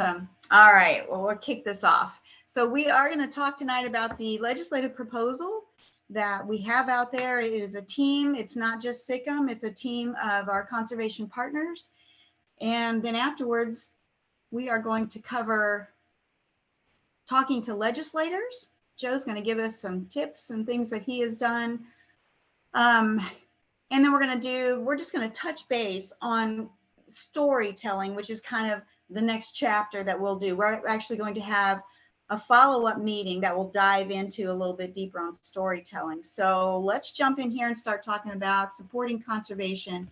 All right, well, we'll kick this off. So we are going to talk tonight about the legislative proposal that we have out there. It is a team. It's not just SICM. It's a team of our conservation partners. And then afterwards, we are going to cover talking to legislators. Joe's going to give us some tips and things that he has done. And then we're just going to touch base on storytelling, which is kind of the next chapter that we'll do. We're actually going to have a follow-up meeting that will dive into a little bit deeper on storytelling. So let's jump in here and start talking about supporting conservation.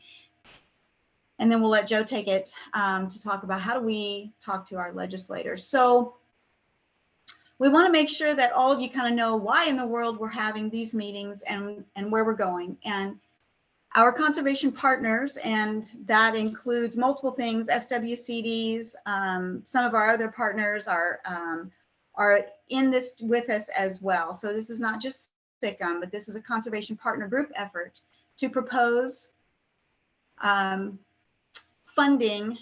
And then we'll let Joe take it to talk about how do we talk to our legislators. So we want to make sure that all of you kind of know why in the world we're having these meetings and where we're going. And our conservation partners, and that includes multiple things, SWCDs, some of our other partners are in this with us as well. So this is not just SICM, but this is a conservation partner group effort to propose funding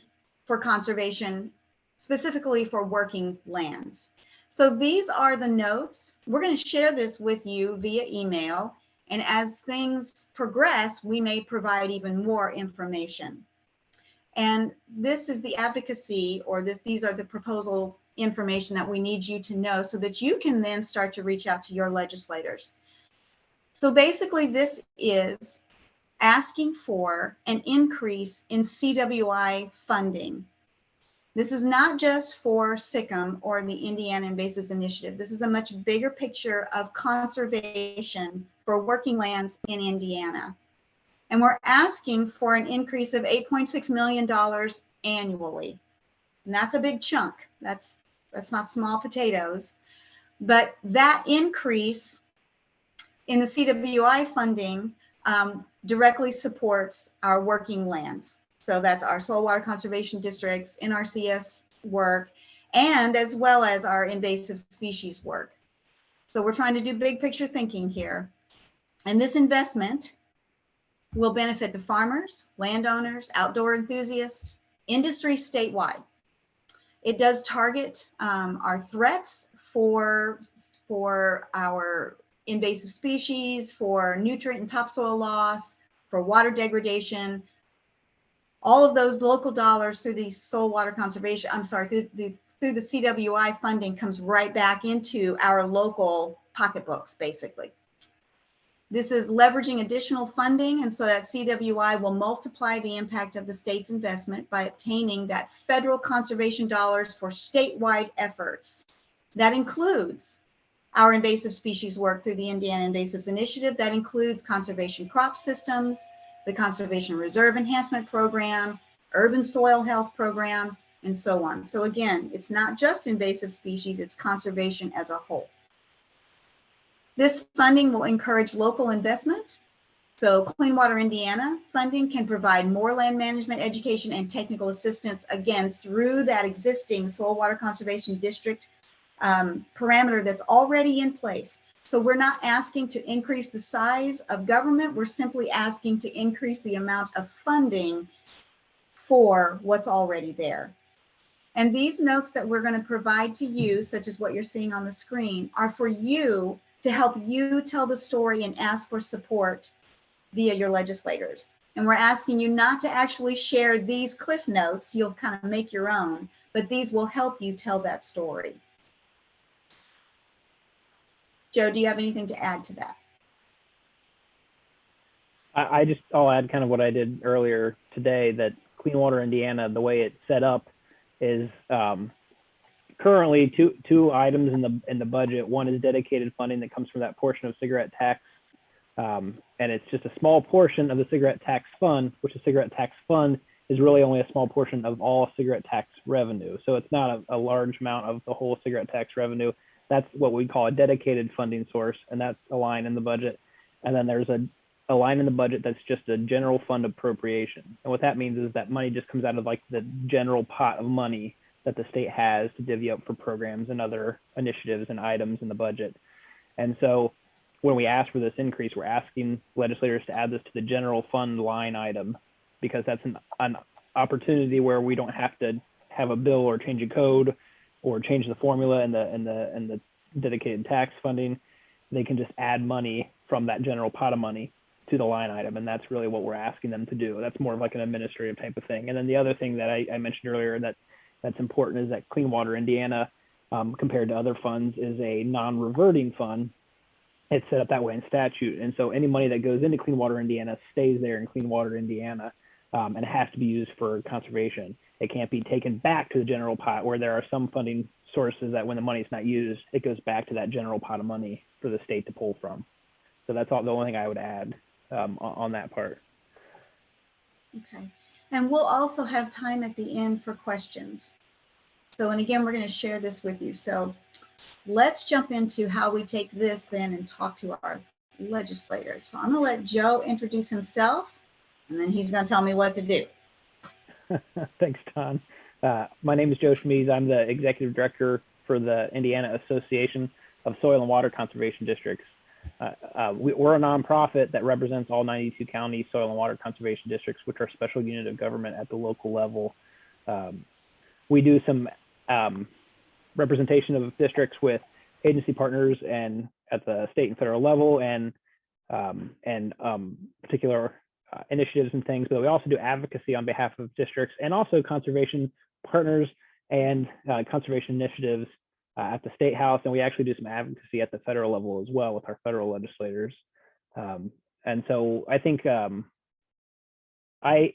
for conservation, specifically for working lands. So these are the notes. We're going to share this with you via email. And as things progress, we may provide even more information. And this is the advocacy, or these are the proposal information that we need you to know so that you can then start to reach out to your legislators. So basically, this is asking for an increase in CWI funding. This is not just for SICM or the Indiana Invasives Initiative. This is a much bigger picture of conservation for working lands in Indiana. And we're asking for an increase of $8.6 million annually. And that's a big chunk. That's not small potatoes. But that increase in the CWI funding directly supports our working lands. So that's our soil water conservation districts, NRCS work, and as well as our invasive species work. So we're trying to do big picture thinking here. And this investment will benefit the farmers, landowners, outdoor enthusiasts, industry statewide. It does target our threats for our invasive species, for nutrient and topsoil loss, for water degradation. All of those local dollars through the soil water conservation, through the CWI funding comes right back into our local pocketbooks, basically. This is leveraging additional funding, and so that CWI will multiply the impact of the state's investment by obtaining that federal conservation dollars for statewide efforts. That includes our invasive species work through the Indiana Invasives Initiative. That includes conservation crop systems, the Conservation Reserve Enhancement Program, Urban Soil Health Program, and so on. So again, it's not just invasive species, it's conservation as a whole. This funding will encourage local investment. So Clean Water Indiana funding can provide more land management, education, and technical assistance, again, through that existing soil water conservation district parameter that's already in place. So we're not asking to increase the size of government, we're simply asking to increase the amount of funding for what's already there. And these notes that we're going to provide to you, such as what you're seeing on the screen, are for you to help you tell the story and ask for support via your legislators. And we're asking you not to actually share these cliff notes, you'll kind of make your own, but these will help you tell that story. Joe, do you have anything to add to that? I'll add kind of what I did earlier today, that Clean Water Indiana, the way it's set up is currently two items in the budget. One is dedicated funding that comes from that portion of cigarette tax, and it's just a small portion of the cigarette tax fund, which the cigarette tax fund is really only a small portion of all cigarette tax revenue. So it's not a large amount of the whole cigarette tax revenue. That's what we call a dedicated funding source, and that's a line in the budget. And then there's a line in the budget that's just a general fund appropriation. And what that means is that money just comes out of like the general pot of money that the state has to divvy up for programs and other initiatives and items in the budget. And so when we ask for this increase, we're asking legislators to add this to the general fund line item, because that's an opportunity where we don't have to have a bill or change a code or change the formula and the dedicated tax funding, they can just add money from that general pot of money to the line item. And that's really what we're asking them to do. That's more of like an administrative type of thing. And then the other thing that I mentioned earlier that's important is that Clean Water Indiana, compared to other funds, is a non-reverting fund. It's set up that way in statute. And so any money that goes into Clean Water Indiana stays there in Clean Water Indiana, and it has to be used for conservation. It can't be taken back to the general pot, where there are some funding sources that when the money is not used, it goes back to that general pot of money for the state to pull from. So that's all, the only thing I would add on that part. Okay. And we'll also have time at the end for questions. So, and again, we're going to share this with you. So let's jump into how we take this then and talk to our legislators. So I'm going to let Joe introduce himself, and then he's going to tell me what to do. Thanks, Don. My name is Joe Schmees. I'm the executive director for the Indiana Association of Soil and Water Conservation Districts. We're a nonprofit that represents all 92 county soil and water conservation districts, which are a special unit of government at the local level. We do some representation of districts with agency partners and at the state and federal level, and particular initiatives and things, but we also do advocacy on behalf of districts and also conservation partners and conservation initiatives at the state house. And we actually do some advocacy at the federal level as well with our federal legislators. And so I think I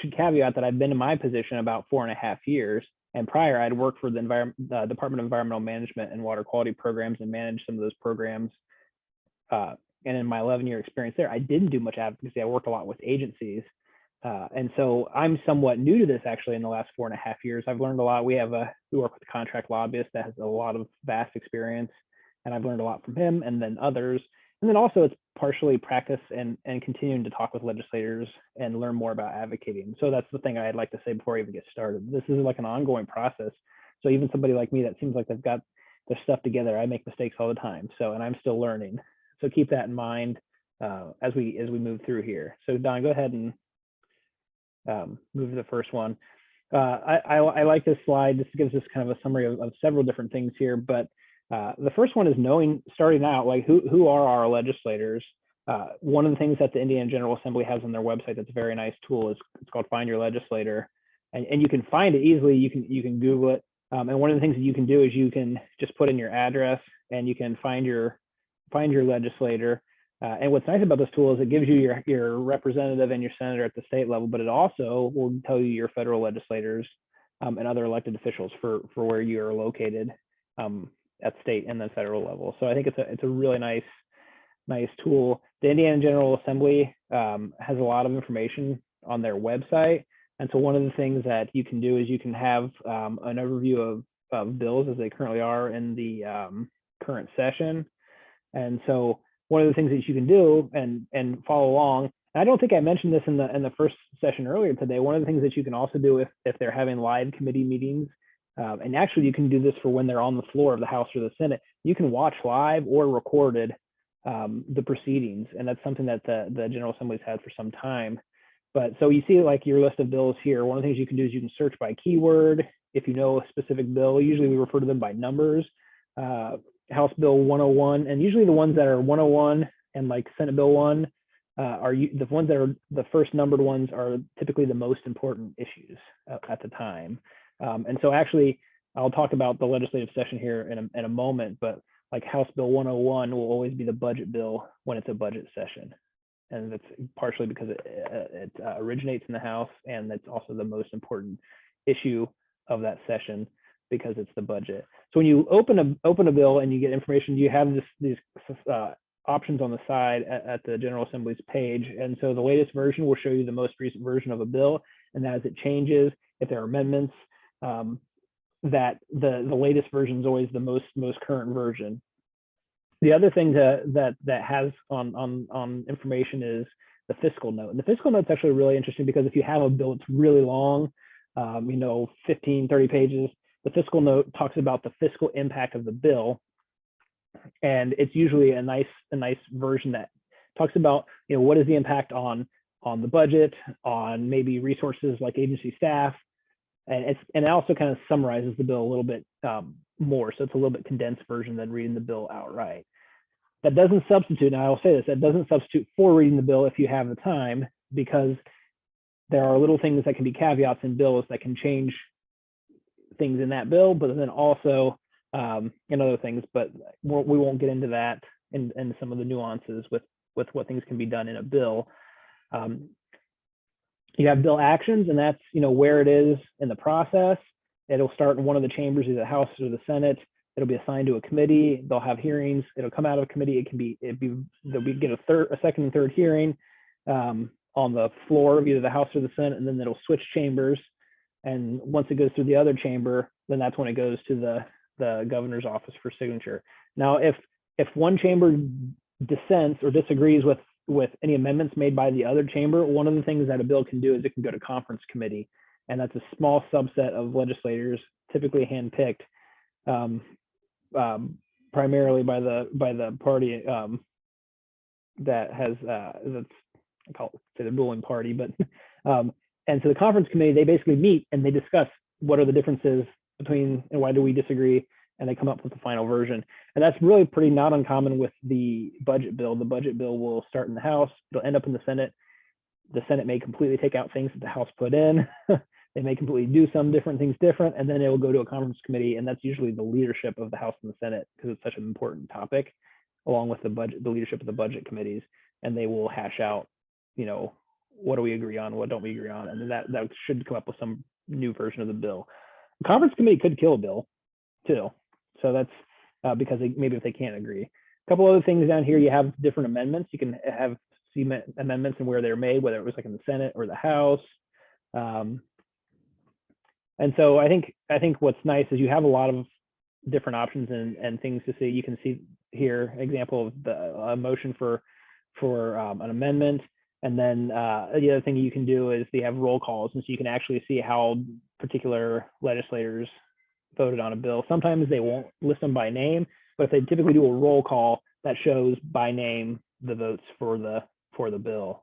should caveat that I've been in my position about 4.5 years. And prior, I'd worked for the Department of Environmental Management and Water Quality Programs and managed some of those programs. And in my 11-year experience there, I didn't do much advocacy. I worked a lot with agencies. And so I'm somewhat new to this actually in the last 4.5 years. I've learned a lot. We work with a contract lobbyist that has a lot of vast experience, and I've learned a lot from him and then others. And then also it's partially practice and continuing to talk with legislators and learn more about advocating. So that's the thing I'd like to say before I even get started. This is like an ongoing process. So even somebody like me that seems like they've got their stuff together, I make mistakes all the time. So, and I'm still learning. So keep that in mind as we move through here. So Don, go ahead and move to the first one. I like this slide. This gives us kind of a summary of several different things here, but the first one is starting out, like who are our legislators? One of the things that the Indiana General Assembly has on their website that's a very nice tool is it's called Find Your Legislator, and you can find it easily. You can Google it, and one of the things that you can do is you can just put in your address and you can find your legislator. And what's nice about this tool is it gives you your representative and your senator at the state level, but it also will tell you your federal legislators and other elected officials for where you are located at state and then federal level. So I think it's a really nice tool. The Indiana General Assembly has a lot of information on their website. And so one of the things that you can do is you can have an overview of bills as they currently are in the current session. And so one of the things that you can do and follow along, and I don't think I mentioned this in the first session earlier today, one of the things that you can also do if they're having live committee meetings, and actually you can do this for when they're on the floor of the House or the Senate, you can watch live or recorded the proceedings. And that's something that the General Assembly's had for some time. But so you see like your list of bills here. One of the things you can do is you can search by keyword. If you know a specific bill, usually we refer to them by numbers. House Bill 101, and usually the ones that are 101 and like Senate Bill 1 are the ones that are the first numbered ones are typically the most important issues at the time. And so actually, I'll talk about the legislative session here in a moment, but like House Bill 101 will always be the budget bill when it's a budget session. And that's partially because it originates in the House, and that's also the most important issue of that session because it's the budget. So when you open a bill and you get information, you have these options on the side at the General Assembly's page. And so the latest version will show you the most recent version of a bill, and as it changes, if there are amendments, that the latest version is always the most current version. The other thing that has on information is the fiscal note. And the fiscal note is actually really interesting because if you have a bill that's really long, 15, 30 pages, the fiscal note talks about the fiscal impact of the bill. And it's usually a nice version that talks about, what is the impact on the budget, on maybe resources like agency staff, and it also kind of summarizes the bill a little bit more, so it's a little bit condensed version than reading the bill outright. That doesn't substitute, and I'll say this, that doesn't substitute for reading the bill if you have the time, because there are little things that can be caveats in bills that can change things in that bill, but then also in other things, but we won't get into that and some of the nuances with what things can be done in a bill. You have bill actions, and that's where it is in the process. It'll start in one of the chambers, either the House or the Senate. It'll be assigned to a committee. They'll have hearings. It'll come out of a committee. They'll get a second and third hearing on the floor of either the House or the Senate, and then it'll switch chambers. And once it goes through the other chamber, then that's when it goes to the governor's office for signature. Now, if one chamber dissents or disagrees with any amendments made by the other chamber, one of the things that a bill can do is it can go to conference committee, and that's a small subset of legislators, typically handpicked, primarily by the party that has that's, I call it the ruling party, but and so the conference committee, they basically meet and they discuss what are the differences between and why do we disagree, and they come up with the final version. And that's really pretty not uncommon with the budget bill. The budget bill will start in the House, it'll end up in the Senate. The Senate may completely take out things that the House put in. They may completely do some different things different, and then it will go to a conference committee, and that's usually the leadership of the House and the Senate, because it's such an important topic, along with the leadership of the budget committees, and they will hash out, what do we agree on, what don't we agree on, and then that should come up with some new version of the bill. The conference committee could kill a bill too, so that's because maybe if they can't agree. A couple other things down here, you have different amendments. You can see amendments and where they're made, whether it was like in the Senate or the House. And so I think what's nice is you have a lot of different options and things to see. You can see here example of the motion for an amendment, and then the other thing you can do is they have roll calls, and so you can actually see how particular legislators voted on a bill. Sometimes they won't list them by name, but if they typically do a roll call, that shows by name the votes for the bill.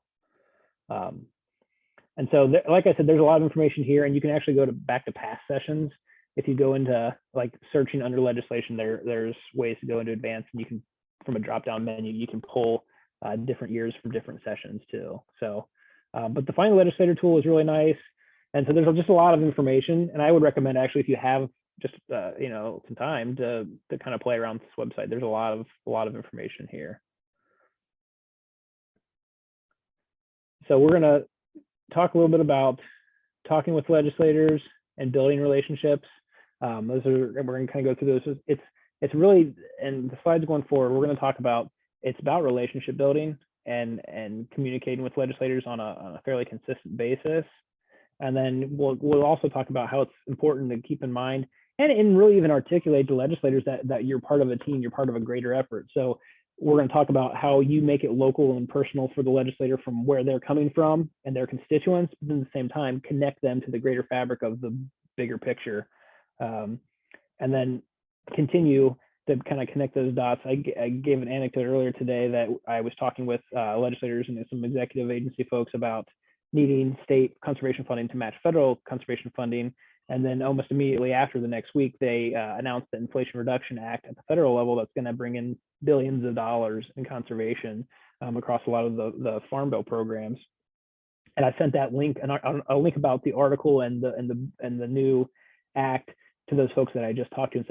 And so, like I said, there's a lot of information here, and you can actually go back to past sessions. If you go into like searching under legislation, there's ways to go into advanced, and you can, from a drop-down menu, you can pull different years from different sessions too. So, but the Find the Legislator tool is really nice, and so there's just a lot of information. And I would recommend actually, if you have just some time to kind of play around with this website, there's a lot of information here. So we're gonna talk a little bit about talking with legislators and building relationships. We're going to kind of go through those. It's really, and the slides going forward, we're going to talk about, it's about relationship building and communicating with legislators on a fairly consistent basis. And then we'll also talk about how it's important to keep in mind and really even articulate to legislators that you're part of a team, you're part of a greater effort. So we're going to talk about how you make it local and personal for the legislator from where they're coming from and their constituents, but at the same time, connect them to the greater fabric of the bigger picture. And then continue to kind of connect those dots. I gave an anecdote earlier today that I was talking with legislators and some executive agency folks about needing state conservation funding to match federal conservation funding. And then almost immediately after, the next week, they announced the Inflation Reduction Act at the federal level that's going to bring in billions of dollars in conservation across a lot of the Farm Bill programs. And I sent that link, and a link about the article and the new act to those folks that I just talked to, and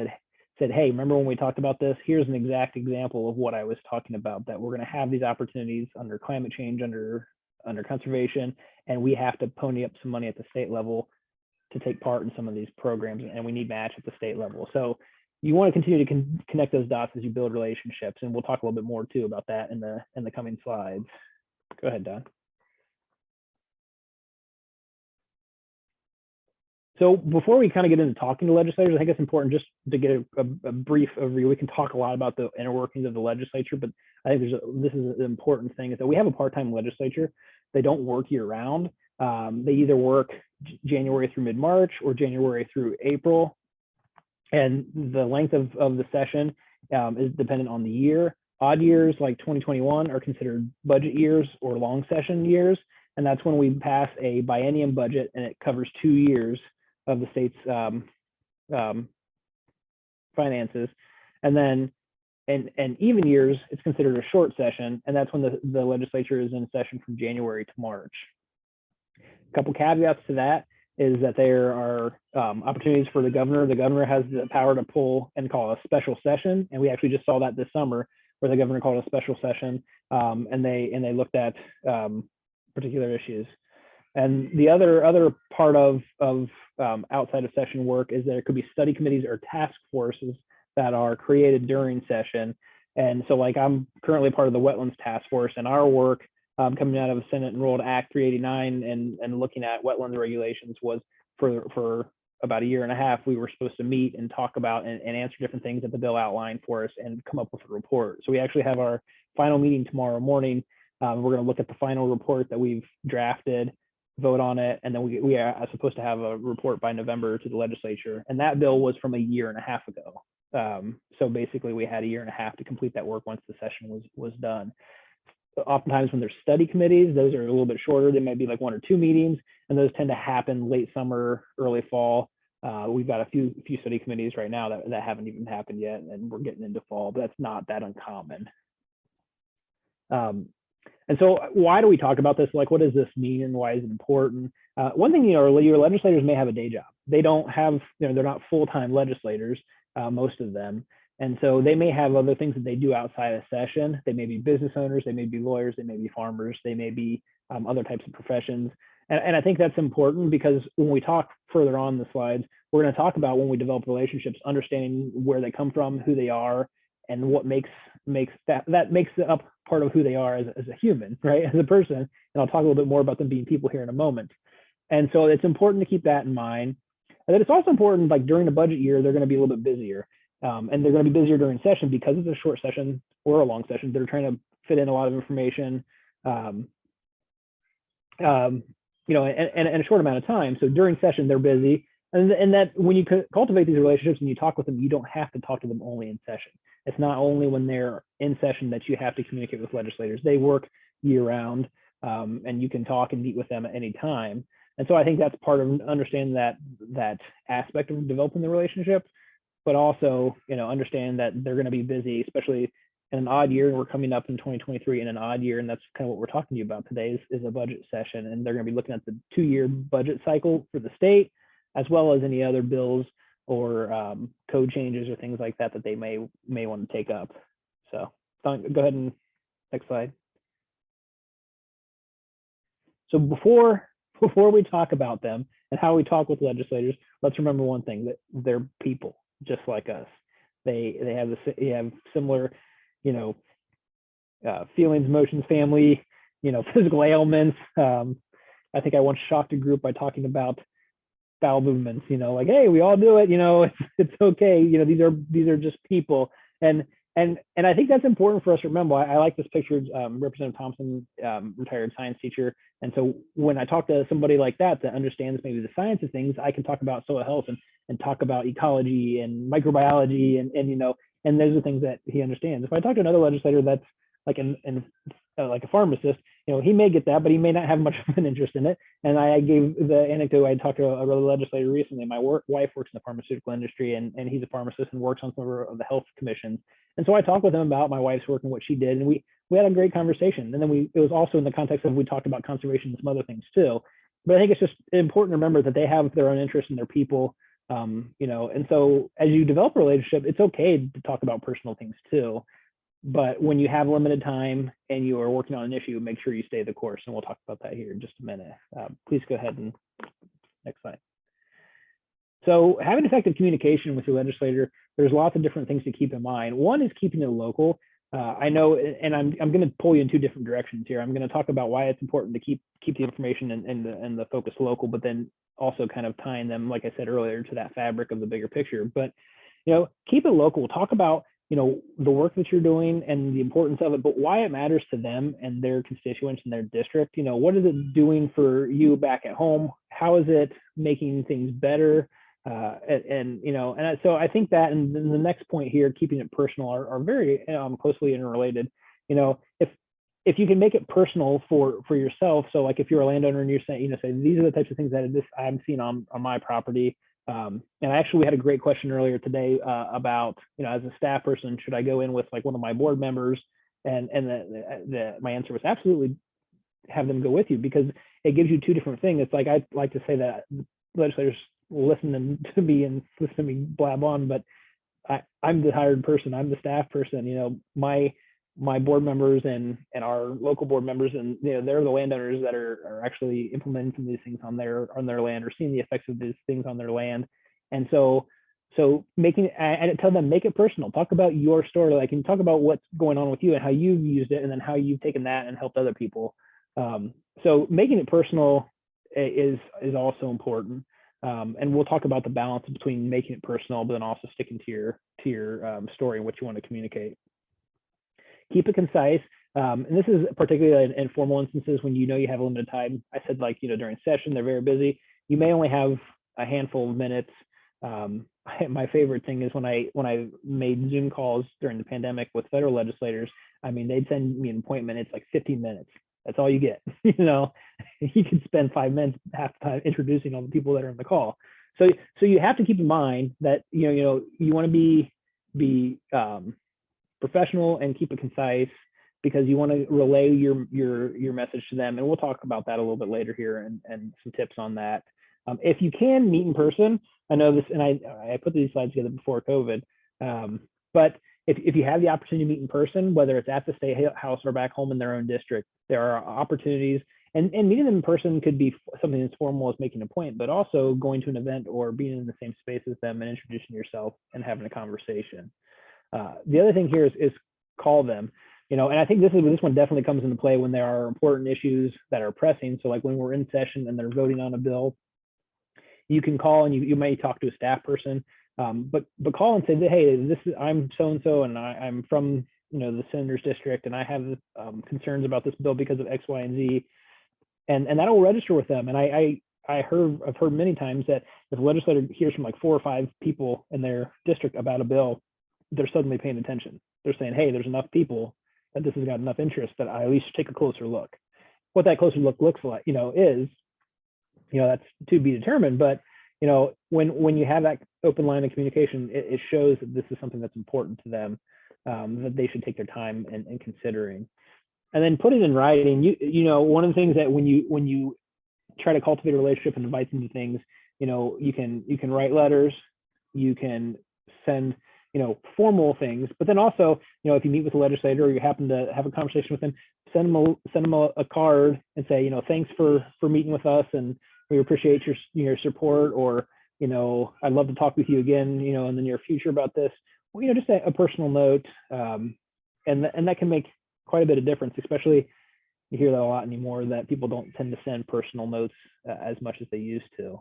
said, hey, remember when we talked about this? Here's an exact example of what I was talking about, that we're going to have these opportunities under climate change, under conservation, and we have to pony up some money at the state level to take part in some of these programs, and we need match at the state level. So you want to continue to connect those dots as you build relationships, and we'll talk a little bit more too about that in the coming slides. Go ahead, Don. So before we kind of get into talking to legislators, I think it's important just to get a brief overview. We can talk a lot about the inner workings of the legislature, but I think this is an important thing, is that we have a part-time legislature. They don't work year-round. They either work January through mid-March or January through April. And the length of the session is dependent on the year. Odd years like 2021 are considered budget years or long session years. And that's when we pass a biennium budget, and it covers 2 years of the state's finances. And then in even years, it's considered a short session, and that's when the legislature is in session from January to March. A couple caveats to that is that there are opportunities for the governor. The governor has the power to pull and call a special session, and we actually just saw that this summer, where the governor called a special session, and they looked at particular issues. And the other part of outside of session work is there could be study committees or task forces that are created during session. And so, like, I'm currently part of the Wetlands Task Force, and our work coming out of Senate Enrolled Act 389 and looking at wetlands regulations was for about a year and a half. We were supposed to meet and talk about and answer different things that the bill outlined for us and come up with a report. So we actually have our final meeting tomorrow morning. We're going to look at the final report that we've drafted, vote on it, and then we are supposed to have a report by November to the legislature. And that bill was from a year and a half ago. So basically we had a year and a half to complete that work once the session was done. Oftentimes when there's study committees, those are a little bit shorter. They might be like 1 or 2 meetings, and those tend to happen late summer, early fall. We've got a few study committees right now that haven't even happened yet, and we're getting into fall, but that's not that uncommon. And so why do we talk about this? Like, what does this mean and why is it important? One thing, your legislators may have a day job. They don't have, they're not full-time legislators, most of them. And so they may have other things that they do outside of session. They may be business owners, they may be lawyers, they may be farmers, they may be other types of professions. And I think that's important because when we talk further on the slides, we're going to talk about when we develop relationships, understanding where they come from, who they are, and what makes that makes up part of who they are as a human, right? As a person. And I'll talk a little bit more about them being people here in a moment. And so it's important to keep that in mind. And then it's also important, like during the budget year, they're going to be a little bit busier. And they're going to be busier during session because it's a short session or a long session. They're trying to fit in a lot of information, in a short amount of time. So during session, they're busy. And that when you cultivate these relationships and you talk with them, you don't have to talk to them only in session. It's not only when they're in session that you have to communicate with legislators. They work year round, and you can talk and meet with them at any time. And so I think that's part of understanding that aspect of developing the relationship, but also, understand that they're going to be busy, especially in an odd year. And we're coming up in 2023 in an odd year. And that's kind of what we're talking to you about today is a budget session. And they're going to be looking at the 2-year budget cycle for the state, as well as any other bills or code changes or things like that they may want to take up. So go ahead and next slide. So before we talk about them and how we talk with legislators, let's remember one thing, that they're people just like us. They have similar, feelings, emotions, family, physical ailments. I think I once shocked a group by talking about bowel movements, like, hey, we all do it, it's okay. These are just people. And I think that's important for us to remember. I like this picture, Representative Thompson, retired science teacher. And so when I talk to somebody like that understands maybe the science of things, I can talk about soil health and talk about ecology and microbiology and those are things that he understands. If I talk to another legislator that's like like a pharmacist, he may get that, but he may not have much of an interest in it. And I gave the anecdote. I talked to a legislator recently. My wife works in the pharmaceutical industry, and he's a pharmacist and works on some of the health commissions. And so I talked with him about my wife's work and what she did, and we had a great conversation. And then it was also in the context of we talked about conservation and some other things too. But I think it's just important to remember that they have their own interests and their people, and so as you develop a relationship, it's okay to talk about personal things too. But when you have limited time and you are working on an issue, make sure you stay the course. And we'll talk about that here in just a minute. Please go ahead and next slide. So having effective communication with your legislator, there's lots of different things to keep in mind. One is keeping it local. I know, and I'm going to pull you in 2 different directions here. I'm going to talk about why it's important to keep the information and the focus local, but then also kind of tying them, like I said earlier, to that fabric of the bigger picture. But keep it local. We'll talk about the work that you're doing and the importance of it, but why it matters to them and their constituents in their district. What is it doing for you back at home? How is it making things better? So I think that, and then the next point here, keeping it personal, are very closely interrelated. If you can make it personal for yourself. So like if you're a landowner and you're saying, say these are the types of things that I'm seeing on my property, And actually, we had a great question earlier today about, as a staff person, should I go in with like one of my board members? And my answer was absolutely have them go with you, because it gives you two different things. It's like, I like to say that legislators listen to me and listen to me blab on, but I'm the hired person. I'm the staff person. My board members and our local board members, and they're the landowners that are actually implementing some of these things on their land, or seeing the effects of these things on their land. And so I tell them, make it personal. Talk about your story, like, and talk about what's going on with you and how you've used it, and then how you've taken that and helped other people. So making it personal is also important. And we'll talk about the balance between making it personal, but then also sticking to your story and what you want to communicate. Keep it concise. And this is particularly in informal instances when you have limited time. I said, like, during session, they're very busy. You may only have a handful of minutes. My favorite thing is when I made Zoom calls during the pandemic with federal legislators. I mean, they'd send me an appointment. It's like 15 minutes. That's all you get. You can spend 5 minutes, half the time, introducing all the people that are on the call. So you have to keep in mind that you want to be professional and keep it concise, because you want to relay your message to them. And we'll talk about that a little bit later here, and some tips on that. If you can meet in person, I know this, and I put these slides together before COVID, but if you have the opportunity to meet in person, whether it's at the state house or back home in their own district, there are opportunities, and meeting them in person could be something as formal as making an appointment, but also going to an event or being in the same space as them and introducing yourself and having a conversation. The other thing here is call them, and I think this one definitely comes into play when there are important issues that are pressing. So like when we're in session and they're voting on a bill, you can call, and you may talk to a staff person, but call and say, hey, I'm so-and-so, and I'm from the senator's district, and I have concerns about this bill because of X, Y, and Z, and that will register with them. And I've heard many times that if a legislator hears from like 4 or 5 people in their district about a bill, they're suddenly paying attention. They're saying, hey, there's enough people that this has got enough interest that I at least take a closer look. What that closer look looks like, is, that's to be determined. But, when you have that open line of communication, it shows that this is something that's important to them, that they should take their time in considering. And then put it in writing. One of the things that when you try to cultivate a relationship and invite them to things, you can write letters, you can send formal things, but then also, if you meet with a legislator or you happen to have a conversation with them, send them a card and say, thanks for meeting with us, and we appreciate your support, or I'd love to talk with you again, in the near future about this. Well, just a personal note, and that can make quite a bit of difference, especially you hear that a lot anymore, that people don't tend to send personal notes as much as they used to.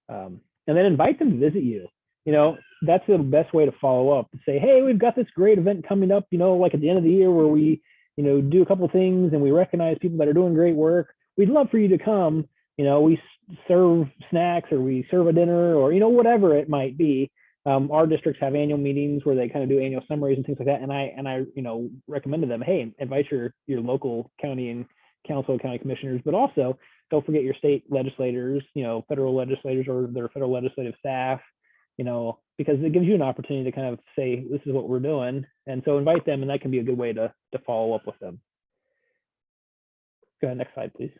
And then invite them to visit you. That's the best way to follow up, to say, hey, we've got this great event coming up, like at the end of the year, where we, do a couple of things and we recognize people that are doing great work. We'd love for you to come. We serve snacks, or we serve a dinner, or, whatever it might be. Our districts have annual meetings where they kind of do annual summaries and things like that. And I recommend to them, hey, invite your local county and council, county commissioners, but also don't forget your state legislators, federal legislators, or their federal legislative staff, because it gives you an opportunity to kind of say, this is what we're doing. And so invite them, and that can be a good way to follow up with them. Go ahead, next slide, please.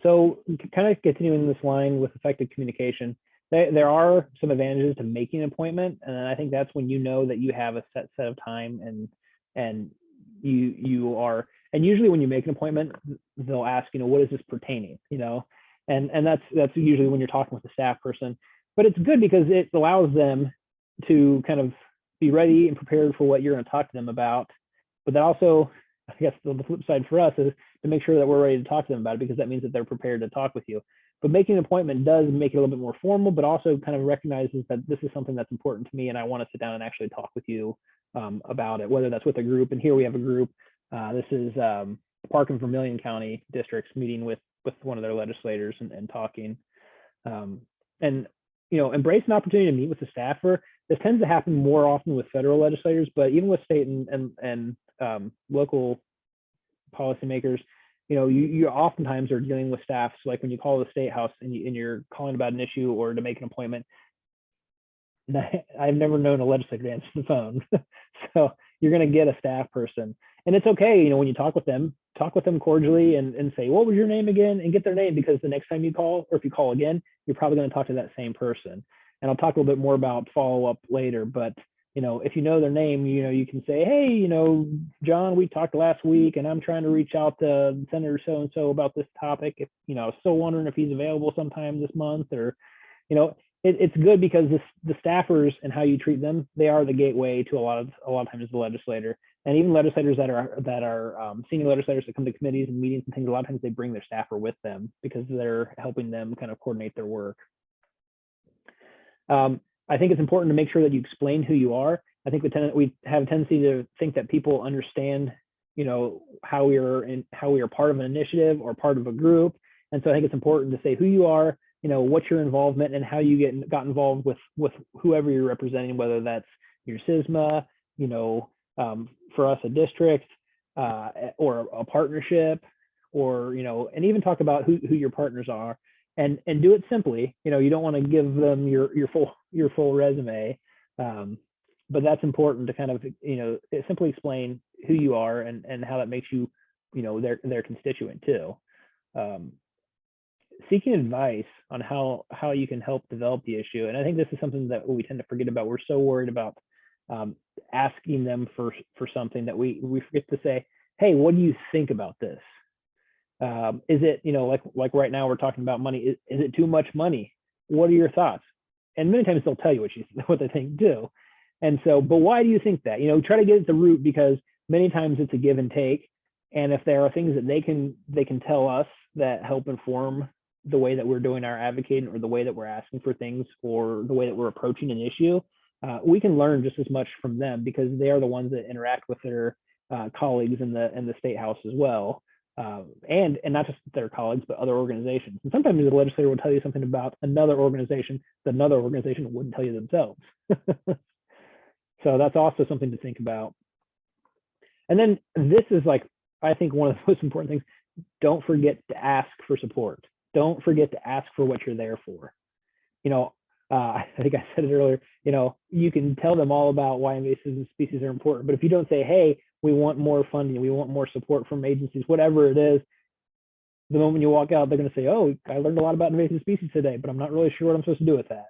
So kind of continuing this line with effective communication, there are some advantages to making an appointment. And I think that's when that you have a set of time, and you are, and usually when you make an appointment, they'll ask, what is this pertaining, and that's usually when you're talking with a staff person. But it's good because it allows them to kind of be ready and prepared for what you're going to talk to them about. But that also, I guess the flip side for us is to make sure that we're ready to talk to them about it, because that means that they're prepared to talk with you. But making an appointment does make it a little bit more formal, but also kind of recognizes that this is something that's important to me, and I want to sit down and actually talk with you about it, whether that's with a group. And here we have a group. This is Park and Vermilion County districts meeting with one of their legislators and talking. And embrace an opportunity to meet with the staffer. This tends to happen more often with federal legislators, but even with state and local policymakers, you oftentimes are dealing with staff. So like when you call the state house and you're calling about an issue or to make an appointment, I've never known a legislator to answer the phone. So you're going to get a staff person, and it's okay. When you talk with them cordially and say, what was your name again, and get their name, because the next time you call, or if you call again, you're probably going to talk to that same person. And I'll talk a little bit more about follow up later, but if you know their name, you can say, hey, John, we talked last week and I'm trying to reach out to Senator so-and-so about this topic. If, I was still wondering if he's available sometime this month, or, it's good because the staffers and how you treat them, they are the gateway to a lot of times the legislator. And even legislators that are senior legislators that come to committees and meetings and things, a lot of times they bring their staffer with them because they're helping them kind of coordinate their work. I think it's important to make sure that you explain who you are. I think we have a tendency to think that people understand, how we are part of an initiative or part of a group. And so I think it's important to say who you are, what's your involvement, and how you got involved with whoever you're representing, whether that's your CISMA, for us a district, or a partnership, or and even talk about who your partners are, and do it simply. You don't want to give them your full resume, but that's important to kind of simply explain who you are and how that makes you their constituent too. Seeking advice on how you can help develop the issue, and I think this is something that we tend to forget about. We're so worried about asking them for something that we forget to say, hey, what do you think about this? Is it, like right now we're talking about money. Is it too much money? What are your thoughts? And many times they'll tell you what they think too. And so, but why do you think that? Try to get at the root, because many times it's a give and take. And if there are things that they can tell us that help inform the way that we're doing our advocating, or the way that we're asking for things, or the way that we're approaching an issue, we can learn just as much from them, because they are the ones that interact with their colleagues in the state house as well. And not just their colleagues, but other organizations. And sometimes the legislator will tell you something about another organization that another organization wouldn't tell you themselves. So that's also something to think about. And then this is I think one of the most important things: don't forget to ask for support. Don't forget to ask for what you're there for. I think I said it earlier, you can tell them all about why invasive species are important, but if you don't say, hey, we want more funding, we want more support from agencies, whatever it is, the moment you walk out, they're going to say, oh, I learned a lot about invasive species today, but I'm not really sure what I'm supposed to do with that.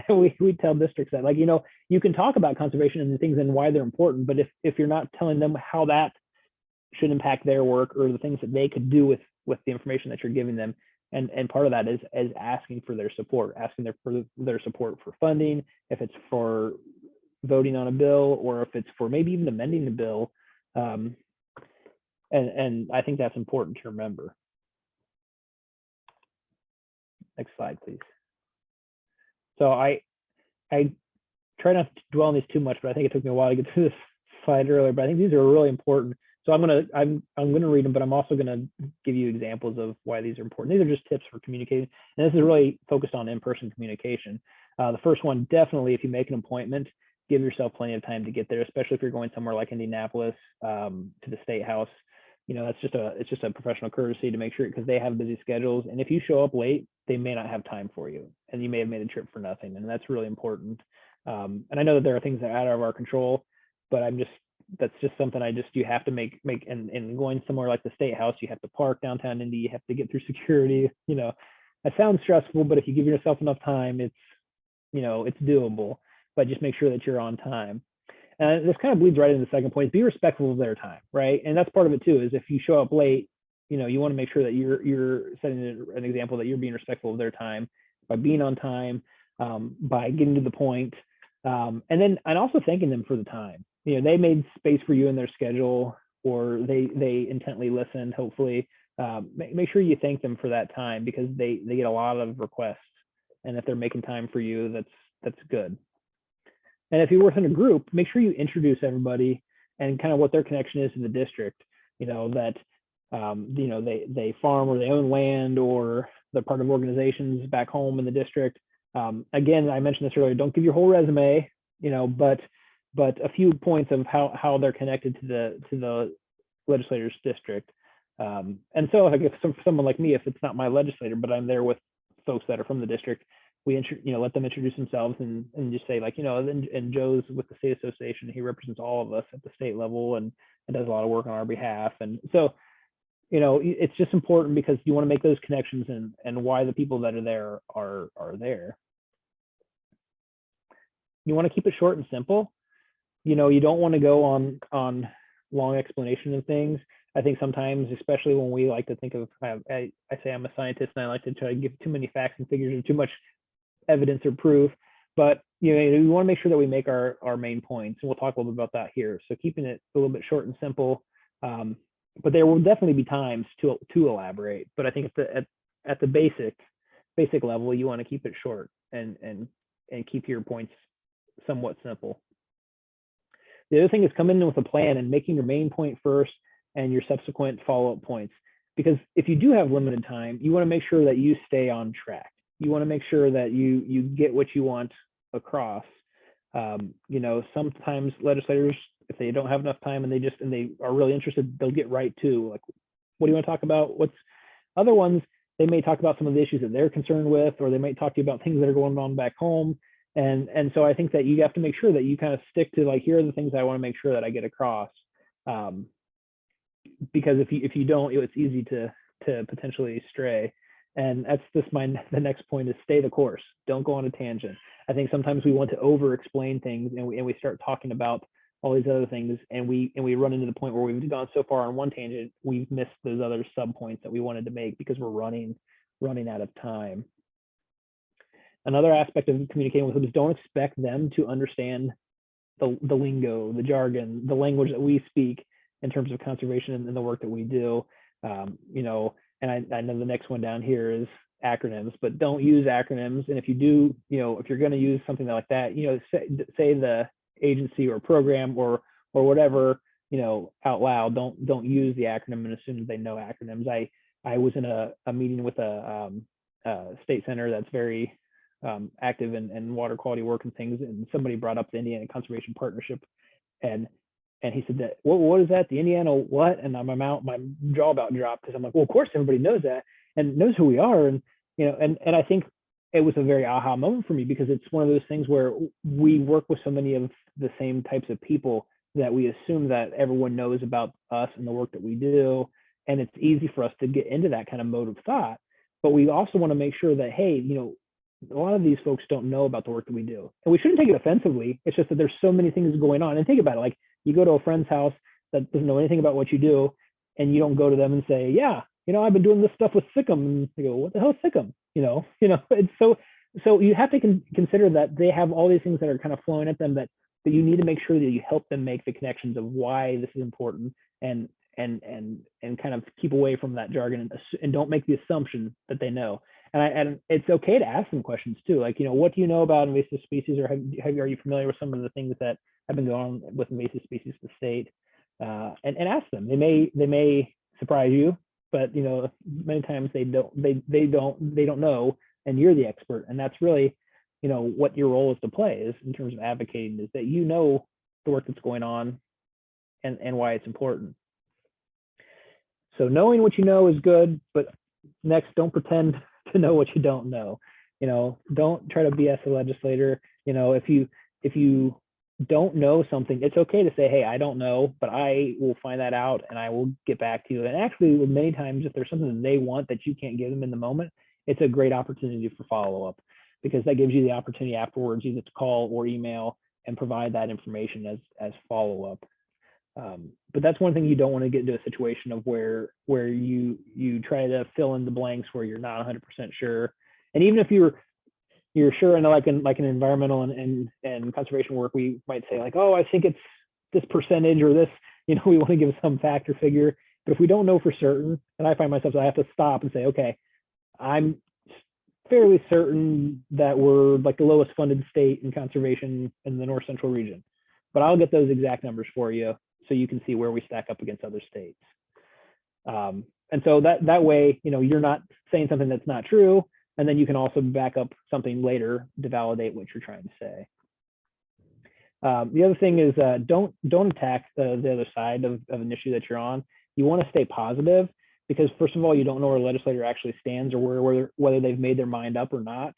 And we tell districts that, you can talk about conservation and the things and why they're important, but if you're not telling them how that should impact their work, or the things that they could do with the information that you're giving them, and part of that is asking for their support, asking for their support for funding, if it's for voting on a bill, or if it's for maybe even amending the bill. And I think that's important to remember. Next slide, please. So I try not to dwell on these too much, but I think it took me a while to get to this slide earlier, but I think these are really important. So I'm gonna read them, but I'm also gonna give you examples of why these are important. These are just tips for communicating, and this is really focused on in-person communication. The first one, definitely, if you make an appointment, give yourself plenty of time to get there, especially if you're going somewhere like Indianapolis, to the state house. It's just a professional courtesy to make sure, because they have busy schedules, and if you show up late, they may not have time for you, and you may have made a trip for nothing, and that's really important. And I know that there are things that are out of our control, but that's just something you have to make, and going somewhere like the state house, you have to park downtown Indy, you have to get through security. That sounds stressful, but if you give yourself enough time, it's doable, but just make sure that you're on time. And this kind of bleeds right into the second point: be respectful of their time, right? And that's part of it too, is if you show up late, you want to make sure that you're setting an example that you're being respectful of their time by being on time, by getting to the point, and also thanking them for the time. They made space for you in their schedule, or they intently listened, hopefully. Make sure you thank them for that time, because they get a lot of requests, and if they're making time for you, that's good. And if you're within a group, make sure you introduce everybody and kind of what their connection is to the district. That they farm, or they own land, or they're part of organizations back home in the district. Again, I mentioned this earlier, don't give your whole resume, but a few points of how they're connected to the legislator's district. And so, like, if someone like me, if it's not my legislator, but I'm there with folks that are from the district, we let them introduce themselves and just say, like, and Joe's with the state association. He represents all of us at the state level and does a lot of work on our behalf. And so, it's just important because you want to make those connections and why the people that are there are there. You want to keep it short and simple. You don't want to go on long explanation of things. I think sometimes, especially when we like to think of, I say I'm a scientist and I like to try to give too many facts and figures or too much evidence or proof, but we want to make sure that we make our main points, and we'll talk a little bit about that here. So keeping it a little bit short and simple, but there will definitely be times to elaborate. But I think at the basic level, you want to keep it short and keep your points somewhat simple. The other thing is coming in with a plan and making your main point first and your subsequent follow-up points. Because if you do have limited time, you want to make sure that you stay on track. You want to make sure that you get what you want across. Sometimes legislators, if they don't have enough time and they are really interested, they'll get right to, like, what do you want to talk about? Other ones, they may talk about some of the issues that they're concerned with, or they might talk to you about things that are going on back home. And so I think that you have to make sure that you kind of stick to, like, here are the things I want to make sure that I get across. Because if you don't, it's easy to potentially stray. And that's just the next point is stay the course. Don't go on a tangent. I think sometimes we want to over explain things and we start talking about all these other things, and we run into the point where we've gone so far on one tangent, we've missed those other sub points that we wanted to make because we're running out of time. Another aspect of communicating with them is don't expect them to understand the lingo, the jargon, the language that we speak in terms of conservation and the work that we do. And I know the next one down here is acronyms, but don't use acronyms. And if you do, if you're going to use something like that, say the agency or program or whatever, out loud. Don't use the acronym and assume they know acronyms. I was in a meeting with a state center that's very active in water quality work and things, and somebody brought up the Indiana Conservation Partnership, and he said that what is that, the Indiana what? And my jaw about dropped because I'm like, well, of course everybody knows that and knows who we are, and and I think it was a very aha moment for me because it's one of those things where we work with so many of the same types of people that we assume that everyone knows about us and the work that we do, and it's easy for us to get into that kind of mode of thought. But we also want to make sure that, hey, a lot of these folks don't know about the work that we do, and we shouldn't take it offensively. It's just that there's so many things going on. And think about it, like you go to a friend's house that doesn't know anything about what you do, and you don't go to them and say, yeah, I've been doing this stuff with Sikkim, and they go, what the hell is Sikkim? It's so you have to consider that they have all these things that are kind of flowing at them that you need to make sure that you help them make the connections of why this is important, and kind of keep away from that jargon and don't make the assumption that they know. And it's okay to ask them questions too, like, what do you know about invasive species, or are you familiar with some of the things that have been going on with invasive species in the state? And ask them. They may surprise you, but many times they don't know, and you're the expert, and that's really what your role is to play is in terms of advocating, is that the work that's going on and why it's important. So knowing what you know is good, but next, don't pretend to know what you don't know. Don't try to BS a legislator. If you don't know something, it's okay to say, hey, I don't know, but I will find that out and I will get back to you. And actually, many times, if there's something that they want that you can't give them in the moment, it's a great opportunity for follow-up, because that gives you the opportunity afterwards either to call or email and provide that information as follow-up. But that's one thing you don't want to get into a situation of where you try to fill in the blanks where you're not 100% sure. And even if you're sure, and like an environmental and conservation work, we might say like, oh, I think it's this percentage or this, we want to give some fact or figure. But if we don't know for certain, and I find myself, I have to stop and say, okay, I'm fairly certain that we're like the lowest funded state in conservation in the North Central region, but I'll get those exact numbers for you so you can see where we stack up against other states. And so that way, you're not saying something that's not true, and then you can also back up something later to validate what you're trying to say. The other thing is don't attack the other side of an issue that you're on. You want to stay positive. because first of all, you don't know where a legislator actually stands or whether they've made their mind up or not.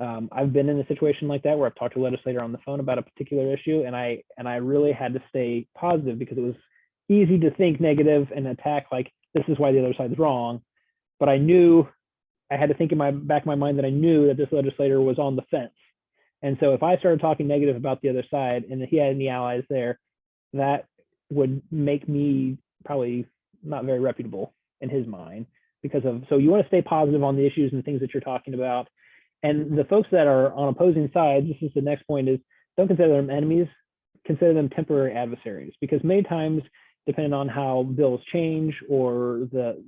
I've been in a situation like that where I've talked to a legislator on the phone about a particular issue, and I really had to stay positive because it was easy to think negative and attack like this is why the other side's wrong. But I knew I had to think in my back of my mind that I knew that this legislator was on the fence. And so if I started talking negative about the other side and he had any allies there, that would make me probably not very reputable in his mind because of, so you want to stay positive on the issues and things that you're talking about. And the folks that are on opposing sides, this is the next point, is don't consider them enemies, consider them temporary adversaries, because many times, depending on how bills change or the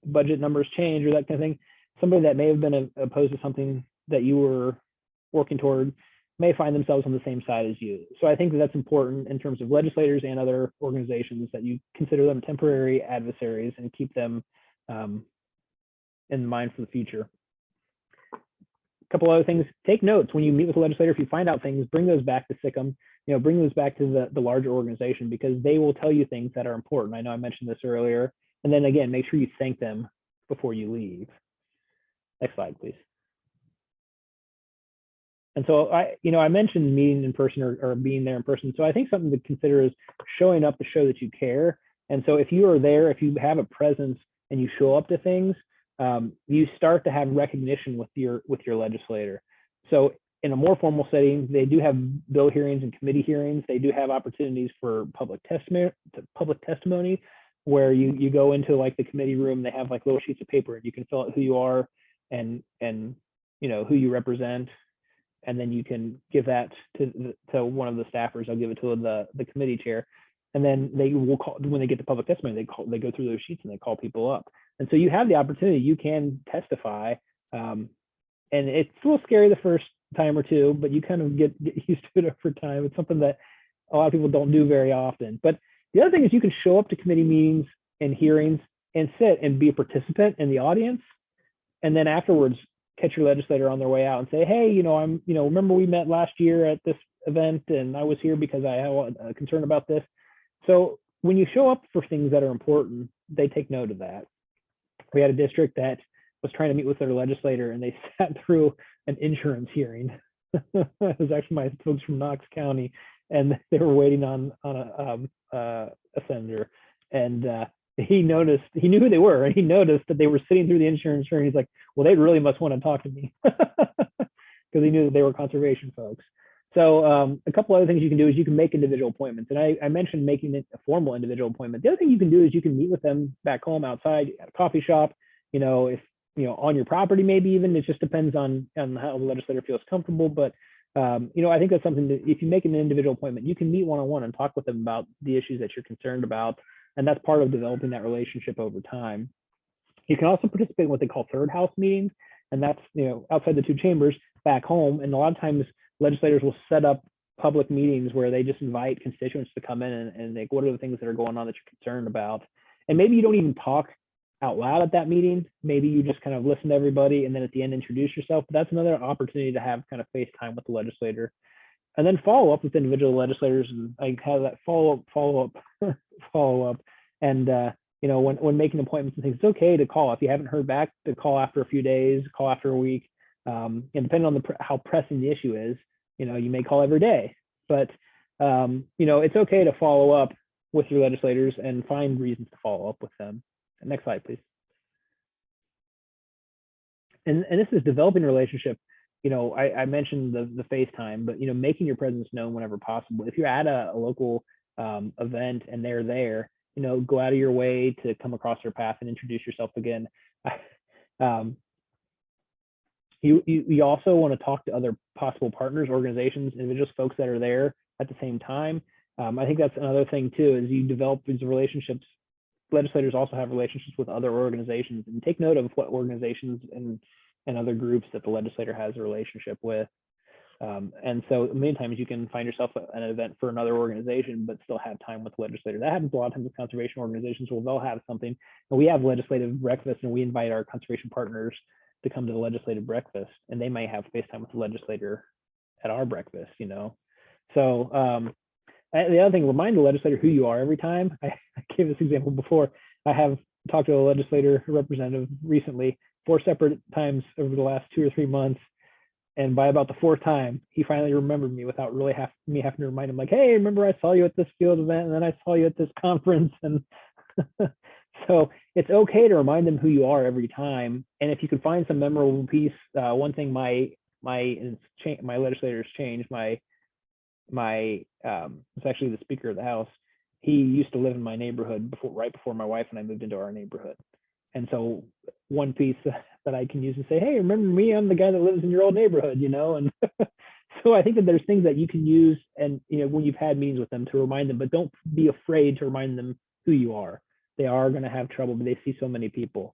budget numbers change or that kind of thing, somebody that may have been opposed to something that you were working toward may find themselves on the same side as you. So I think that that's important in terms of legislators and other organizations, that you consider them temporary adversaries and keep them in mind for the future. A couple other things, take notes when you meet with a legislator. If you find out things, bring those back to SICM, bring those back to the larger organization, because they will tell you things that are important. I know I mentioned this earlier. And then again, make sure you thank them before you leave. Next slide, please. And so I mentioned meeting in person or being there in person. So I think something to consider is showing up to show that you care. And so if you are there, if you have a presence and you show up to things, you start to have recognition with your legislator. So in a more formal setting, they do have bill hearings and committee hearings. They do have opportunities for public testimony, where you go into like the committee room. They have like little sheets of paper, and you can fill out who you are and who you represent, and then you can give that to one of the staffers. I'll give it to the committee chair, and then they will call when they get to public testimony. They go through those sheets and they call people up. And so you have the opportunity, you can testify. And it's a little scary the first time or two, but you kind of get used to it over time. It's something that a lot of people don't do very often. But the other thing is you can show up to committee meetings and hearings and sit and be a participant in the audience. And then afterwards, catch your legislator on their way out and say, hey, remember we met last year at this event and I was here because I have a concern about this. So when you show up for things that are important, they take note of that. We had a district that was trying to meet with their legislator, and they sat through an insurance hearing. It was actually my folks from Knox County, and they were waiting on a senator. And he knew who they were, and he noticed that they were sitting through the insurance hearing. He's like, well, they really must want to talk to me, because he knew that they were conservation folks. So a couple other things you can do is you can make individual appointments. And I mentioned making it a formal individual appointment. The other thing you can do is you can meet with them back home outside at a coffee shop, if, on your property, maybe even. It just depends on how the legislator feels comfortable. But, I think that's something that if you make an individual appointment, you can meet one-on-one and talk with them about the issues that you're concerned about. And that's part of developing that relationship over time. You can also participate in what they call third house meetings. And that's, outside the two chambers back home. And a lot of times, legislators will set up public meetings where they just invite constituents to come in and like, what are the things that are going on that you're concerned about? And maybe you don't even talk out loud at that meeting. Maybe you just kind of listen to everybody and then at the end introduce yourself. But that's another opportunity to have kind of face time with the legislator, and then follow up with individual legislators and like have that follow up. And when making appointments and things, it's okay to call if you haven't heard back. To call after a few days, call after a week. And depending on how pressing the issue is, you may call every day, but it's okay to follow up with your legislators and find reasons to follow up with them. Next slide, please. And this is developing a relationship. I mentioned the FaceTime, but making your presence known whenever possible. If you're at a local event and they're there, go out of your way to come across their path and introduce yourself again. You also want to talk to other possible partners, organizations, individuals, folks that are there at the same time. I think that's another thing too, is you develop these relationships. Legislators also have relationships with other organizations, and take note of what organizations and other groups that the legislator has a relationship with. And so many times you can find yourself at an event for another organization, but still have time with the legislator. That happens a lot of times with conservation organizations. Well, they'll have something, and we have legislative breakfast, and we invite our conservation partners to come to the legislative breakfast, and they may have FaceTime with the legislator at our breakfast, So the other thing, remind the legislator who you are every time. I gave this example before. I have talked to a legislator, a representative recently, 4 separate times over the last 2 or 3 months. And by about the 4th time, he finally remembered me without really me having to remind him, like, hey, remember I saw you at this field event, and then I saw you at this conference. And so it's okay to remind them who you are every time. And if you can find some memorable piece, one thing my legislators changed, it's actually the Speaker of the House. He used to live in my neighborhood right before my wife and I moved into our neighborhood. And so one piece that I can use to say, hey, remember me? I'm the guy that lives in your old neighborhood, And so I think that there's things that you can use, and when you've had meetings with them, to remind them, but don't be afraid to remind them who you are. They are going to have trouble, but they see so many people.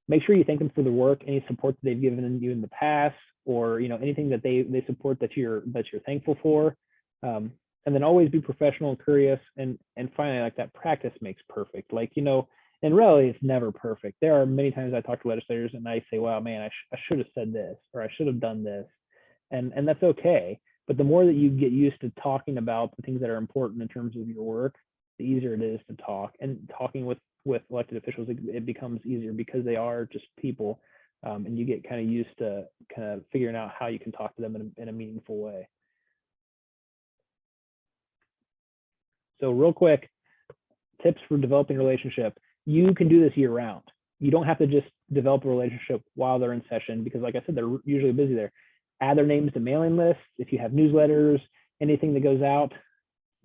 Make sure you thank them for the work, any support that they've given you in the past, or anything that they support that you're thankful for. And then always be professional and curious, and finally, like, that practice makes perfect. And really, it's never perfect. There are many times I talk to legislators and I say, wow, man, I should have said this, or I should have done this. And that's okay. But the more that you get used to talking about the things that are important in terms of your work, the easier it is to talk. And talking with elected officials, it becomes easier because they are just people. And you get kind of used to kind of figuring out how you can talk to them in a meaningful way. So real quick, tips for developing a relationship. You can do this year round. You don't have to just develop a relationship while they're in session, because like I said, they're usually busy there. Add their names to mailing lists. If you have newsletters, anything that goes out,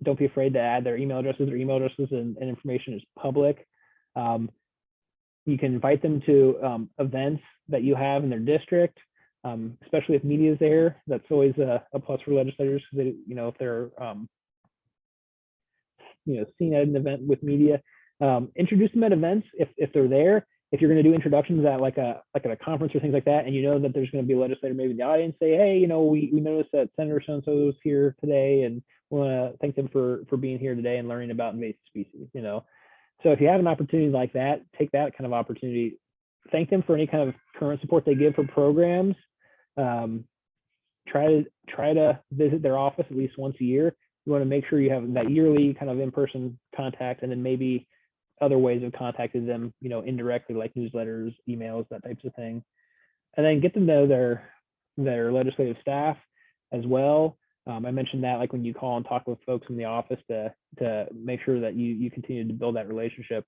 don't be afraid to add their email addresses. Their email addresses and information is public. You can invite them to events that you have in their district, especially if media is there. That's always a plus for legislators. They, if they're seen at an event with media, introduce them at events if they're there. If you're going to do introductions at like at a conference or things like that, and that there's going to be a legislator maybe in the audience, say, hey, we noticed that Senator so-and-so is here today, and we want to thank them for being here today and learning about invasive species. So if you have an opportunity like that, take that kind of opportunity. Thank them for any kind of current support they give for programs. Try to visit their office at least once a year. You want to make sure you have that yearly kind of in-person contact, and then maybe other ways of contacting them, indirectly, like newsletters, emails, that types of thing. And then get to know their legislative staff as well. I mentioned that, like, when you call and talk with folks in the office, to make sure that you continue to build that relationship.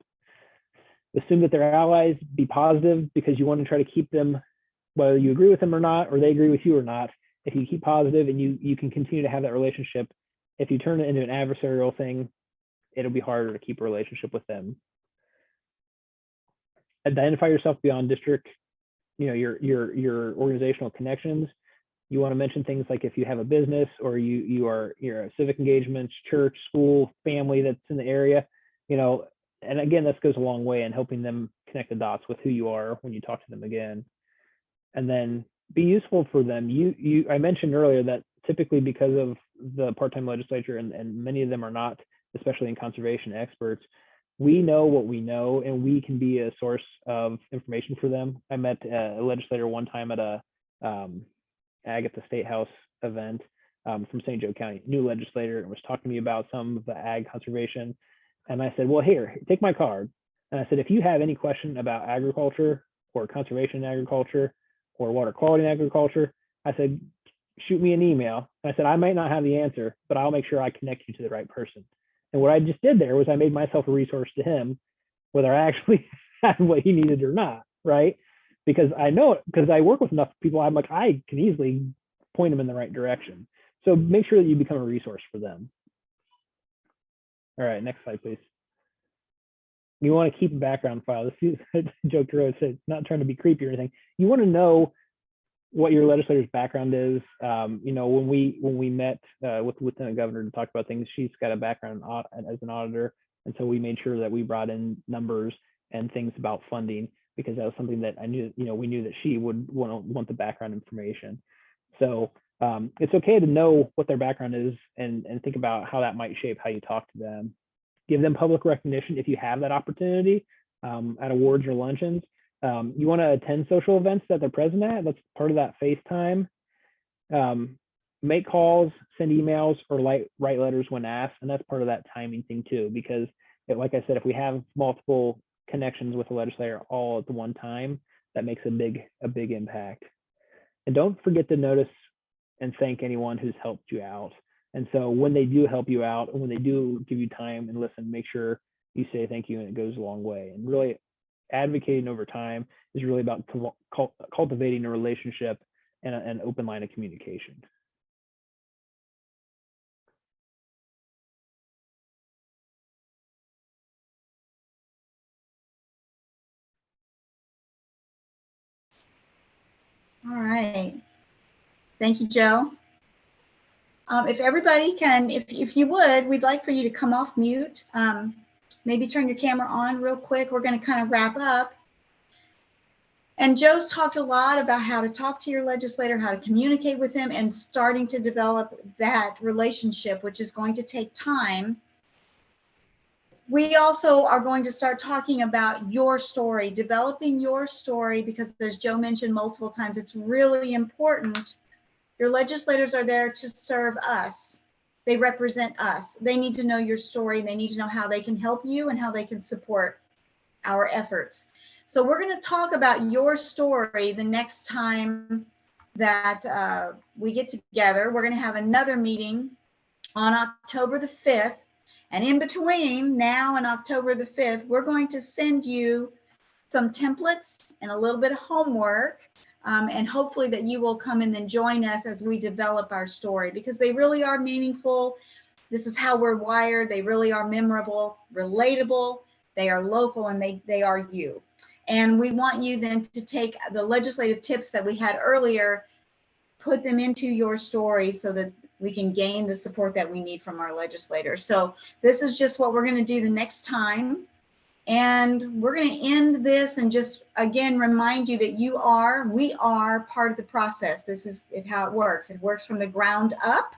Assume that they're allies. Be positive, because you want to try to keep them, whether you agree with them or not, or they agree with you or not. If you keep positive and you can continue to have that relationship, if you turn it into an adversarial thing, it'll be harder to keep a relationship with them. Identify yourself beyond district, your organizational connections. You want to mention things like if you have a business, or you're a civic engagement, church, school, family that's in the area, and again, this goes a long way in helping them connect the dots with who you are when you talk to them again. And then be useful for them. I mentioned earlier that typically, because of the part-time legislature, and many of them are not, especially in conservation, experts, we know what we know, and we can be a source of information for them. I met a legislator one time at a Ag at the State House event from St. Joe County, new legislator, and was talking to me about some of the ag conservation. And I said, well, here, take my card. And I said, if you have any question about agriculture, or conservation in agriculture, or water quality in agriculture, I said, shoot me an email. And I said, I might not have the answer, but I'll make sure I connect you to the right person. And what I just did there was I made myself a resource to him, whether I actually had what he needed or not, right? Because I know, because I work with enough people, I'm like, I can easily point them in the right direction. So make sure that you become a resource for them. All right, next slide, please. You want to keep a background file. This is a joke to say, not trying to be creepy or anything. You want to know what your legislator's background is. When we met with Lieutenant Governor to talk about things, she's got a background as an auditor, and so we made sure that we brought in numbers and things about funding, because that was something that I knew, we knew that she would want the background information. So it's okay to know what their background is, and think about how that might shape how you talk to them. Give them public recognition if you have that opportunity at awards or luncheons. You want to attend social events that they're present at. That's part of that FaceTime. Make calls, send emails, or write letters when asked, and that's part of that timing thing too. Because, like I said, if we have multiple connections with the legislator all at the one time, that makes a big impact. And don't forget to notice and thank anyone who's helped you out. And so when they do help you out, and when they do give you time and listen, make sure you say thank you, and it goes a long way. And really advocating over time is really about cultivating a relationship and an open line of communication. All right. Thank you, Joe. If everybody can, if you would, we'd like for you to come off mute. Maybe turn your camera on real quick. We're going to kind of wrap up. And Joe's talked a lot about how to talk to your legislator, how to communicate with him, and starting to develop that relationship, which is going to take time. We also are going to start talking about your story, developing your story, because as Joe mentioned multiple times, it's really important. Your legislators are there to serve us. They represent us. They need to know your story. They need to know how they can help you and how they can support our efforts. So we're going to talk about your story the next time that we get together. We're going to have another meeting on October the 5th. And in between now and October the 5th, we're going to send you some templates and a little bit of homework. And hopefully that you will come in and join us as we develop our story, because they really are meaningful. This is how we're wired. They really are memorable, relatable. They are local, and they are you. And we want you then to take the legislative tips that we had earlier, put them into your story so that we can gain the support that we need from our legislators. So this is just what we're going to do the next time. And we're going to end this and just again remind you that we are part of the process. This is how it works. It works from the ground up.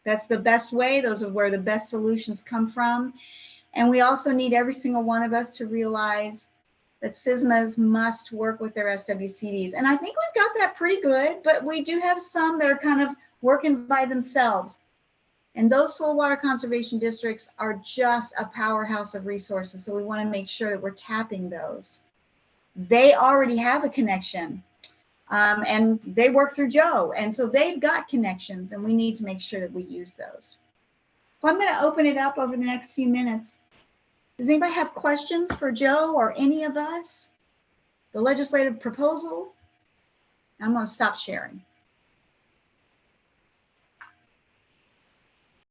That's the best way. Those are where the best solutions come from. And we also need every single one of us to realize that CISMAs must work with their SWCDs. And I think we've got that pretty good, but we do have some that are kind of working by themselves. And those soil water conservation districts are just a powerhouse of resources. So we want to make sure that we're tapping those. They already have a connection, and they work through Joe. And so they've got connections, and we need to make sure that we use those. So I'm going to open it up over the next few minutes. Does anybody have questions for Joe or any of us? The legislative proposal? I'm going to stop sharing.